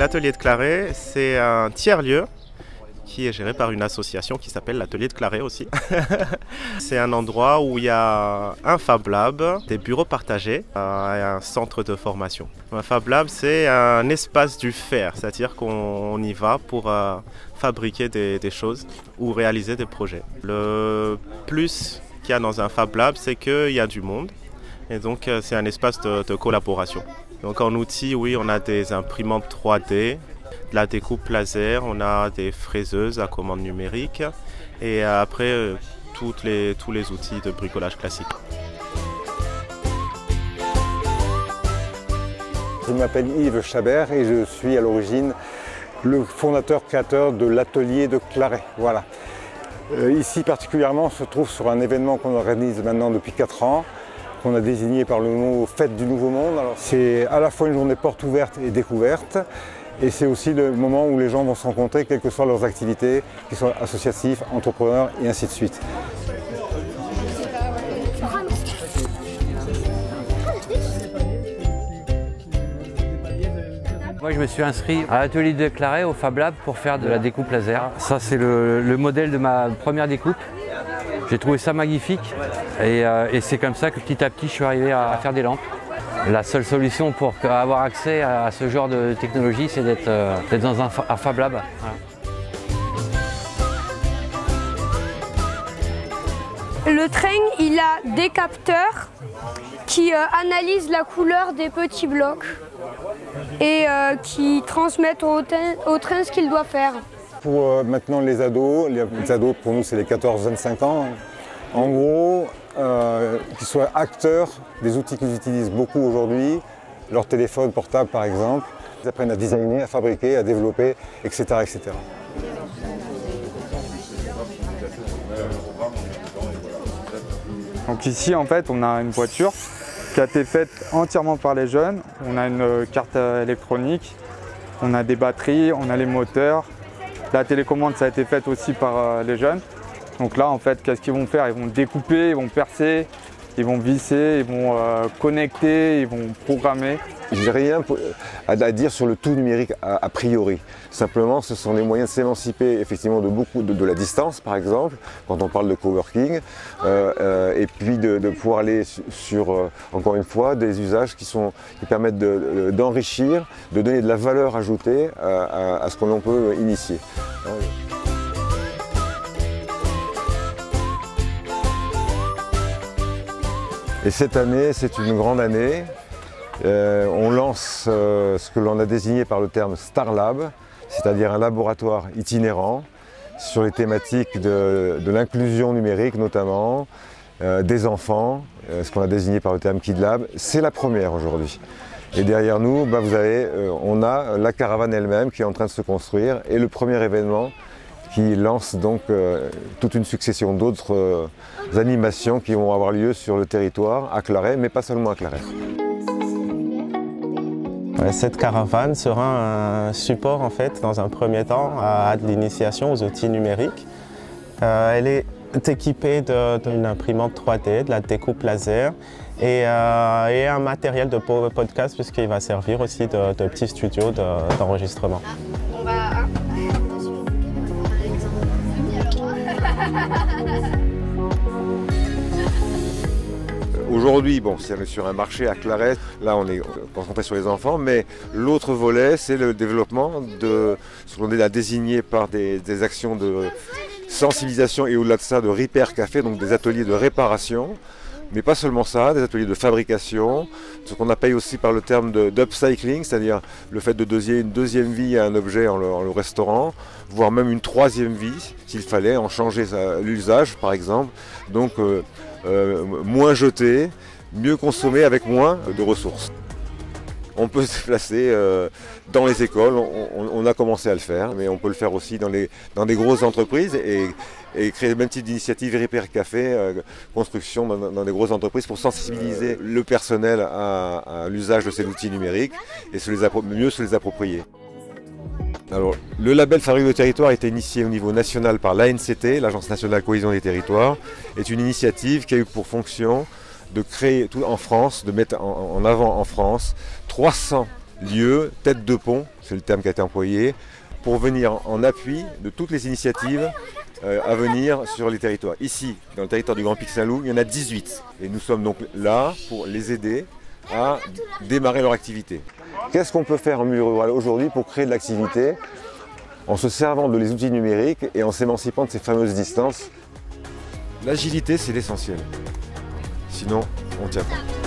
l'atelier de Claret, c'est un tiers-lieu qui est géré par une association qui s'appelle l'atelier de Claret aussi. C'est un endroit où il y a un Fab Lab, des bureaux partagés et un centre de formation. Un Fab Lab, c'est un espace du faire, c'est-à-dire qu'on y va pour fabriquer des choses ou réaliser des projets. Le plus qu'il y a dans un Fab Lab, c'est qu'il y a du monde et donc c'est un espace de collaboration. Donc en outils, oui, on a des imprimantes 3D, de la découpe laser, on a des fraiseuses à commande numérique et après tous les outils de bricolage classique. Je m'appelle Yves Chabert et je suis à l'origine le fondateur-créateur de l'atelier de Claret. Voilà. Ici particulièrement, on se trouve sur un événement qu'on organise maintenant depuis 4 ans, qu'on a désigné par le nom Fête du Nouveau Monde. C'est à la fois une journée porte ouverte et découverte, et c'est aussi le moment où les gens vont se rencontrer, quelles que soient leurs activités, qu'ils soient associatifs, entrepreneurs et ainsi de suite. Moi, je me suis inscrit à l'atelier de Claret, au Fab Lab, pour faire de la découpe laser. Ça, c'est le modèle de ma première découpe. J'ai trouvé ça magnifique et c'est comme ça que petit à petit, je suis arrivé à faire des lampes. La seule solution pour avoir accès à ce genre de technologie, c'est d'être dans un Fab Lab. Voilà. Le train, il a des capteurs qui analysent la couleur des petits blocs et qui transmettent au train ce qu'il doit faire. Pour maintenant les ados pour nous c'est les 14-25 ans, en gros, qu'ils soient acteurs des outils qu'ils utilisent beaucoup aujourd'hui, leur téléphone portable par exemple, ils apprennent à designer, à fabriquer, à développer, etc. etc. Donc ici en fait on a une voiture qui a été faite entièrement par les jeunes. On a une carte électronique, on a des batteries, on a les moteurs. La télécommande ça a été faite aussi par les jeunes. Donc là en fait qu'est-ce qu'ils vont faire? Ils vont découper, ils vont percer, ils vont visser, ils vont connecter, ils vont programmer. Je n'ai rien à dire sur le tout numérique a priori. Simplement, ce sont des moyens de s'émanciper effectivement de la distance, par exemple, quand on parle de coworking, et puis de pouvoir aller sur, encore une fois, des usages qui permettent d'enrichir, de donner de la valeur ajoutée à ce qu'on peut initier. Et cette année, c'est une grande année. On lance ce que l'on a désigné par le terme Star Lab, c'est-à-dire un laboratoire itinérant sur les thématiques de l'inclusion numérique notamment, des enfants, ce qu'on a désigné par le terme Kid Lab. C'est la première aujourd'hui. Et derrière nous, on a la caravane elle-même qui est en train de se construire et le premier événement qui lance donc toute une succession d'autres animations qui vont avoir lieu sur le territoire, à Claret, mais pas seulement à Claret. Cette caravane sera un support en fait, dans un premier temps, à de l'initiation aux outils numériques. Elle est équipée d'une imprimante 3D, de la découpe laser et un matériel de podcast puisqu'il va servir aussi de petit studio d'enregistrement. Aujourd'hui, c'est sur un marché à Claret, là on est concentré sur les enfants, mais l'autre volet c'est le développement de ce qu'on a désigné par des actions de sensibilisation et au-delà de ça de repair café, donc des ateliers de réparation. Mais pas seulement ça, des ateliers de fabrication, ce qu'on appelle aussi par le terme d'upcycling, c'est-à-dire le fait de donner une deuxième vie à un objet en le restaurant, voire même une troisième vie, s'il fallait en changer l'usage par exemple. Donc moins jeter, mieux consommer avec moins de ressources. On peut se déplacer dans les écoles, on a commencé à le faire, mais on peut le faire aussi dans des grosses entreprises et créer le même type d'initiative Repair Café, construction dans des grosses entreprises pour sensibiliser le personnel à l'usage de ces outils numériques et mieux se les approprier. Alors, le label Fabrique de territoire a été initié au niveau national par l'ANCT, l'Agence nationale de cohésion des territoires, est une initiative qui a eu pour fonction de créer tout en France, de mettre en avant en France 300 lieu, tête de pont, c'est le terme qui a été employé, pour venir en appui de toutes les initiatives à venir sur les territoires. Ici, dans le territoire du Grand Pic Saint-Loup, il y en a 18. Et nous sommes donc là pour les aider à démarrer leur activité. Qu'est-ce qu'on peut faire en milieu rural aujourd'hui pour créer de l'activité en se servant de les outils numériques et en s'émancipant de ces fameuses distances? L'agilité, c'est l'essentiel. Sinon, on ne tient pas.